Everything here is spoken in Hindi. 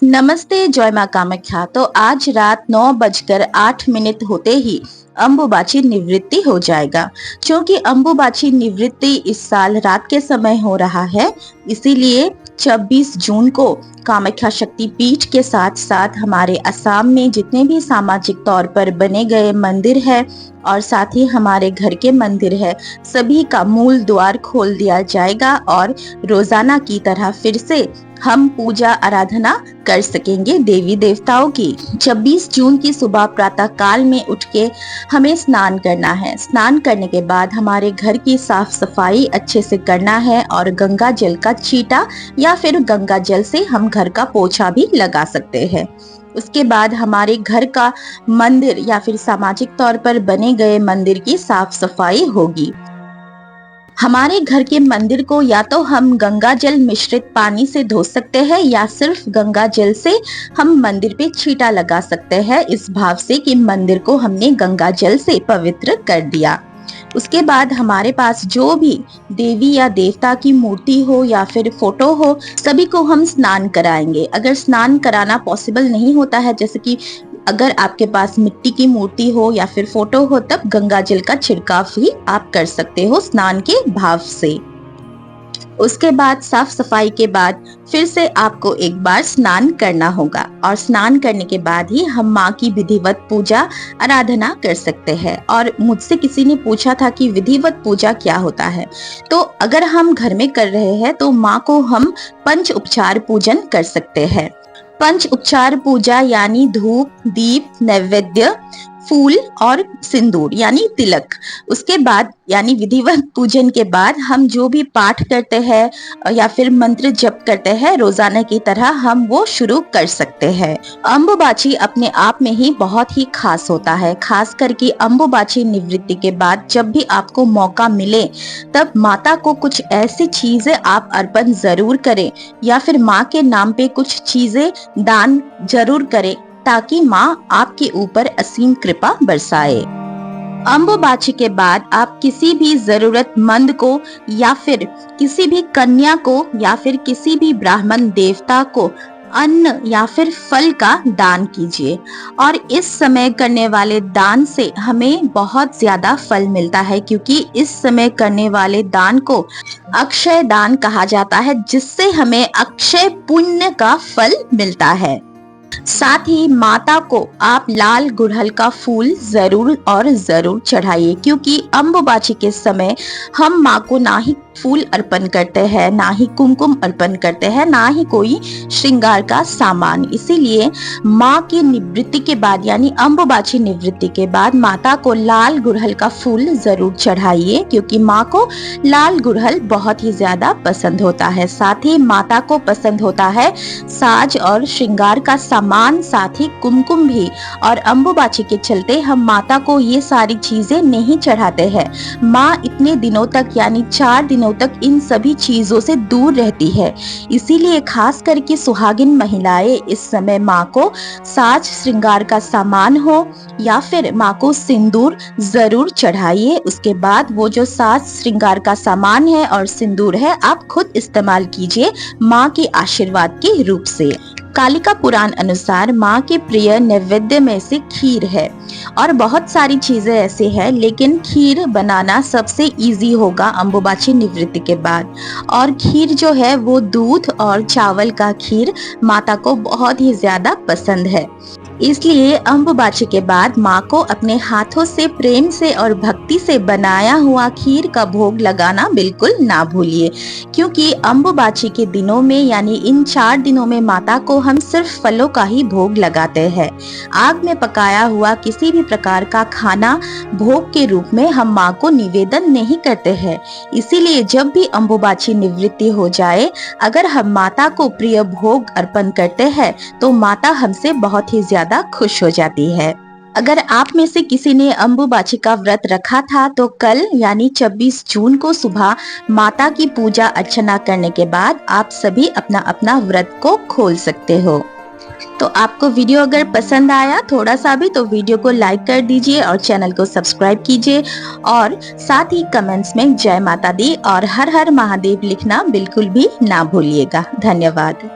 नमस्ते, जय माँ कामाख्या। तो आज रात 9:08 होते ही अंबुबाची निवृत्ति हो जाएगा। क्योंकि अंबुबाची निवृत्ति इस साल रात के समय हो रहा है, इसीलिए 26 जून को कामाख्या शक्ति पीठ के साथ साथ हमारे असम में जितने भी सामाजिक तौर पर बने गए मंदिर है और साथ ही हमारे घर के मंदिर है, सभी का मूल द्वार खोल दिया जाएगा और रोजाना की तरह फिर से हम पूजा आराधना कर सकेंगे देवी देवताओं की। 26 जून की सुबह प्रातः काल में उठ के हमें स्नान करना है। स्नान करने के बाद हमारे घर की साफ सफाई अच्छे से करना है और गंगा जल का छींटा या फिर गंगा जल से हम घर का पोछा भी लगा सकते हैं। उसके बाद हमारे घर का मंदिर या फिर सामाजिक तौर पर बने गए मंदिर की साफ सफाई होगी। हमारे घर के मंदिर को या तो हम गंगा जल मिश्रित पानी से धो सकते हैं या सिर्फ गंगा जल से हम मंदिर पे छींटा लगा सकते हैं, इस भाव से कि मंदिर को हमने गंगा जल से पवित्र कर दिया। उसके बाद हमारे पास जो भी देवी या देवता की मूर्ति हो या फिर फोटो हो, सभी को हम स्नान कराएंगे। अगर स्नान कराना पॉसिबल नहीं होता है, जैसे कि अगर आपके पास मिट्टी की मूर्ति हो या फिर फोटो हो, तब गंगा जल का छिड़काव ही आप कर सकते हो स्नान के भाव से। उसके बाद साफ सफाई के बाद फिर से आपको एक बार स्नान करना होगा और स्नान करने के बाद ही हम माँ की विधिवत पूजा आराधना कर सकते हैं। और मुझसे किसी ने पूछा था कि विधिवत पूजा क्या होता है, तो अगर हम घर में कर रहे हैं तो माँ को हम पंच उपचार पूजन कर सकते हैं। पंच उपचार पूजा यानी धूप, दीप, नैवेद्य, फूल और सिंदूर यानी तिलक। उसके बाद यानी विधिवत पूजन के बाद हम जो भी पाठ करते हैं या फिर मंत्र जप करते हैं रोजाना की तरह, हम वो शुरू कर सकते हैं। अंबुबाची अपने आप में ही बहुत ही खास होता है। खास करके अंबुबाची निवृत्ति के बाद जब भी आपको मौका मिले, तब माता को कुछ ऐसी चीजें आप अर्पण जरूर करें या फिर माँ के नाम पे कुछ चीजें दान जरूर करें, ताकि माँ आपके ऊपर असीम कृपा बरसाए। अंबुबाची के बाद आप किसी भी जरूरतमंद को या फिर किसी भी कन्या को या फिर किसी भी ब्राह्मण देवता को अन्न या फिर फल का दान कीजिए। और इस समय करने वाले दान से हमें बहुत ज्यादा फल मिलता है, क्योंकि इस समय करने वाले दान को अक्षय दान कहा जाता है, जिससे हमें अक्षय पुण्य का फल मिलता है। साथ ही माता को आप लाल गुड़हल का फूल जरूर और जरूर चढ़ाइए, क्योंकि अंबुबाची के समय हम माँ को ना ही फूल अर्पण करते हैं, ना ही कुमकुम अर्पण करते हैं, ना ही कोई श्रृंगार का सामान। इसीलिए माँ की निवृत्ति के बाद यानी अंबुबाची निवृत्ति के बाद माता को लाल गुड़हल का फूल जरूर चढ़ाइए, क्योंकि माँ को लाल गुड़हल बहुत ही ज्यादा पसंद होता है। साथ ही माता को पसंद होता है साज और श्रृंगार का सामान, साथ ही कुमकुम भी। और अंबुबाची के चलते हम माता को ये सारी चीजें नहीं चढ़ाते हैं। माँ इतने दिनों तक यानी 4 दिनों तक इन सभी चीजों से दूर रहती है। इसीलिए खास करके सुहागिन महिलाएं इस समय माँ को साज श्रृंगार का सामान हो या फिर माँ को सिंदूर जरूर चढ़ाइए। उसके बाद वो जो साज श्रृंगार का सामान है और सिंदूर है, आप खुद इस्तेमाल कीजिए माँ के आशीर्वाद के रूप से। कालिका पुराण अनुसार माँ के प्रिय नैवेद्य में से खीर है और बहुत सारी चीजें ऐसे हैं, लेकिन खीर बनाना सबसे इजी होगा अंबुबाची निवृत्ति के बाद। और खीर जो है वो दूध और चावल का खीर माता को बहुत ही ज्यादा पसंद है। इसलिए अंबुबाची के बाद माँ को अपने हाथों से प्रेम से और भक्ति से बनाया हुआ खीर का भोग लगाना बिल्कुल ना भूलिए, क्योंकि अंबुबाची के दिनों में यानी इन 4 दिनों में माता को हम सिर्फ फलों का ही भोग लगाते हैं। आग में पकाया हुआ किसी भी प्रकार का खाना भोग के रूप में हम माँ को निवेदन नहीं करते हैं। इसीलिए जब भी अंबुबाची निवृत्ति हो जाए, अगर हम माता को प्रिय भोग अर्पण करते हैं तो माता हमसे बहुत ही ज्यादा खुश हो जाती है। अगर आप में से किसी ने अंबुबाची का व्रत रखा था, तो कल यानी 26 जून को सुबह माता की पूजा अर्चना करने के बाद आप सभी अपना अपना व्रत को खोल सकते हो। तो आपको वीडियो अगर पसंद आया थोड़ा सा भी, तो वीडियो को लाइक कर दीजिए और चैनल को सब्सक्राइब कीजिए। और साथ ही कमेंट्स में जय माता दी और हर हर महादेव लिखना बिल्कुल भी ना भूलिएगा। धन्यवाद।